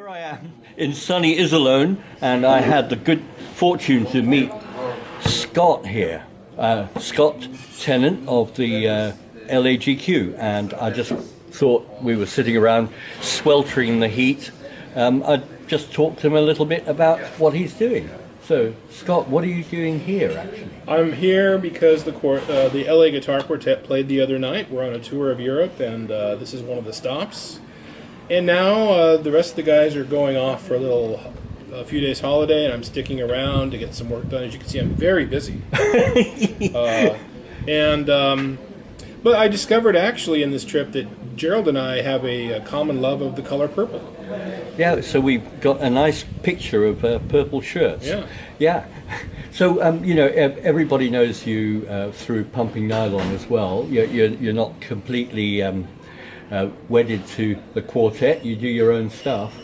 Here I am in sunny Iserlohn, and I had the good fortune to meet Scott here, Scott Tennant of the LAGQ, and I just thought we were sitting around sweltering in the heat. I'd just talk to him a little bit about what he's doing. So, Scott, what are you doing here, actually? I'm here because the LA Guitar Quartet played the other night. We're on a tour of Europe, and this is one of the stops. And now the rest of the guys are going off for a few days holiday, and I'm sticking around to get some work done. As you can see, I'm very busy. But I discovered actually in this trip that Gerald and I have a common love of the color purple. Yeah, so we've got a nice picture of purple shirts. Yeah. Yeah. So, everybody knows you through Pumping Nylon as well. You're not completely wedded to the quartet. You do your own stuff.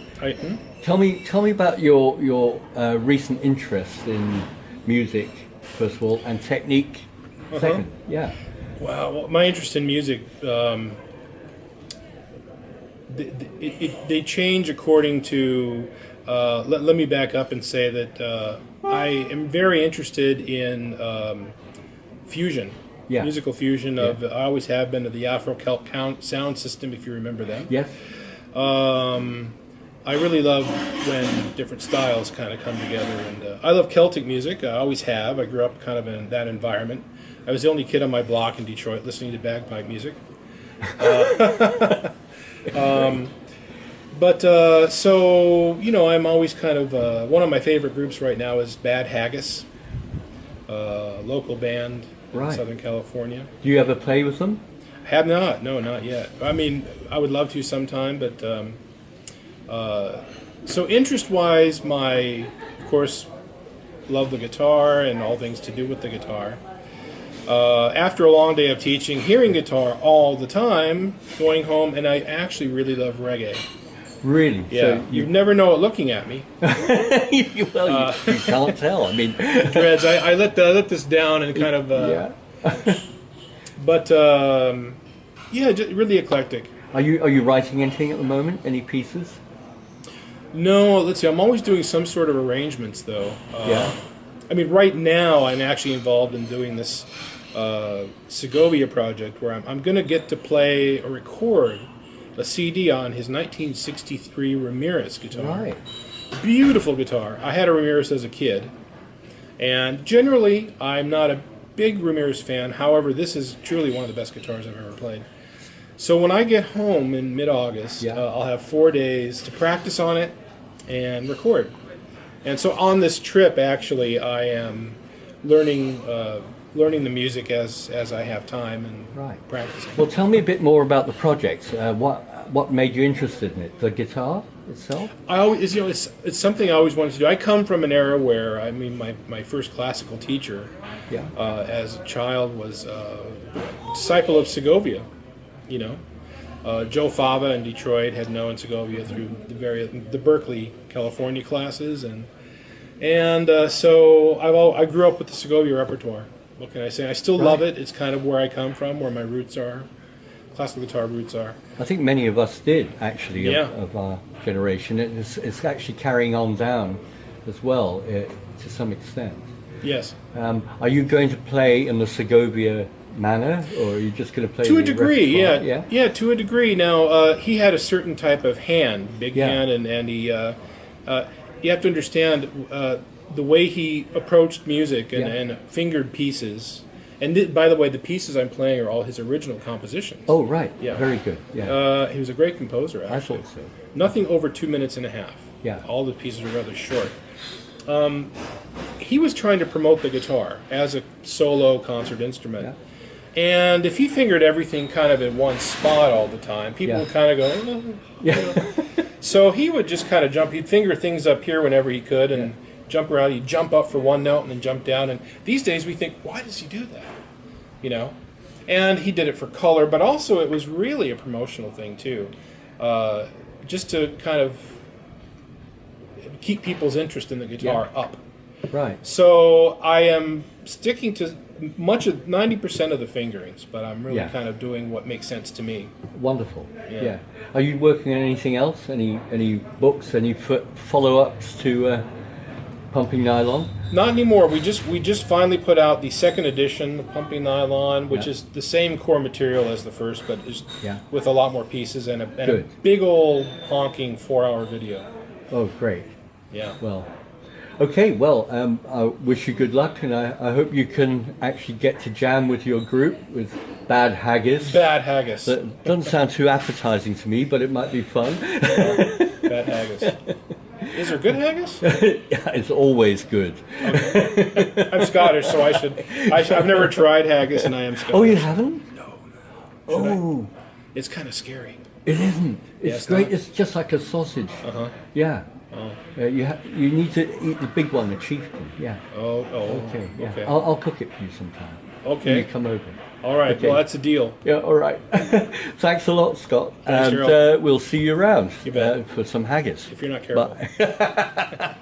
Tell me about your recent interest in music, first of all, and technique, second. Yeah. Wow, well, my interest in music, they change according to, let me back up and say that I am very interested in fusion, musical fusion. I always have been, of the Afro-Celt sound system, if you remember that. Yes. I really love when different styles kind of come together, and I love Celtic music. I always have. I grew up kind of in that environment. I was the only kid on my block in Detroit listening to bagpipe music. So, I'm always kind of, one of my favorite groups right now is Bad Haggis, local band in Southern California. Do you ever play with them? Have not. No, not yet. I mean, I would love to sometime, but so interest-wise, of course, love the guitar and all things to do with the guitar. After a long day of teaching, hearing guitar all the time, going home, and I actually really love reggae. Really? Yeah. So you'd never know it looking at me. You can't tell. I mean, dreads. I let this down and kind of. But yeah, just really eclectic. Are you writing anything at the moment? Any pieces? No. Let's see. I'm always doing some sort of arrangements, though. I mean, right now I'm actually involved in doing this Segovia project where I'm going to get to play or record a CD on his 1963 Ramirez guitar. Right. Beautiful guitar. I had a Ramirez as a kid, and generally I'm not a big Ramirez fan. However, this is truly one of the best guitars I've ever played. So when I get home in mid-August, I'll have 4 days to practice on it and record. And so on this trip, actually, I am learning the music as I have time and practicing. Well, tell me a bit more about the project. What made you interested in it? The guitar itself? It's something I always wanted to do. I come from an era where, I mean, my first classical teacher as a child was a disciple of Segovia. Joe Fava in Detroit had known Segovia through the Berkeley, California classes, and so I grew up with the Segovia repertoire. What can I say? I still love it. It's kind of where I come from, where my roots are, classical guitar roots are. I think many of us did, actually, of our generation. It's actually carrying on down as well, to some extent. Yes. Are you going to play in the Segovia manner, or are you just going to play to a degree? Yeah, to a degree. Now he had a certain type of hand, big hand, and he you have to understand the way he approached music and fingered pieces. And by the way, the pieces I'm playing are all his original compositions. Oh, right. Yeah, very good. Yeah, he was a great composer. Actually, I thought so. Nothing over 2 minutes and a half. Yeah, all the pieces are rather short. He was trying to promote the guitar as a solo concert instrument. Yeah. And if he fingered everything kind of in one spot all the time, people would kind of go, So he would just kind of jump. He'd finger things up here whenever he could and jump around. He'd jump up for one note and then jump down. And these days we think, why does he do that? And he did it for color, but also it was really a promotional thing too. Just to kind of keep people's interest in the guitar up. Right. So I am sticking to much of 90% of the fingerings, but I'm really Yeah. kind of doing what makes sense to me. Wonderful. Yeah. Yeah. Are you working on anything else? Any books? Any follow-ups to Pumping Nylon? Not anymore. We just finally put out the second edition of Pumping Nylon, which Yeah. is the same core material as the first, but just Yeah. with a lot more pieces and a Good. big old honking 4-hour video. Oh, great. Yeah. Well, okay. Well, I wish you good luck, and I hope you can actually get to jam with your group with Bad Haggis. Bad haggis. That doesn't sound too appetizing to me, but it might be fun. Bad haggis. Is there good haggis? Yeah, it's always good. I'm Scottish, so I've never tried haggis, and I am Scottish. Oh, you haven't? No. Oh, It's kind of scary. it isn't. It's it's great. not. It's just like a sausage. Uh-huh. Yeah. Oh. You need to eat the big one, the chieftain. Yeah. Oh. Okay. Yeah. Okay. I'll cook it for you sometime. Okay. You come over. All right. Okay. Well, that's a deal. Yeah. All right. Thanks a lot, Scott. Thanks, and Gerald. we'll see you around You bet. for some haggis. If you're not careful. Bye.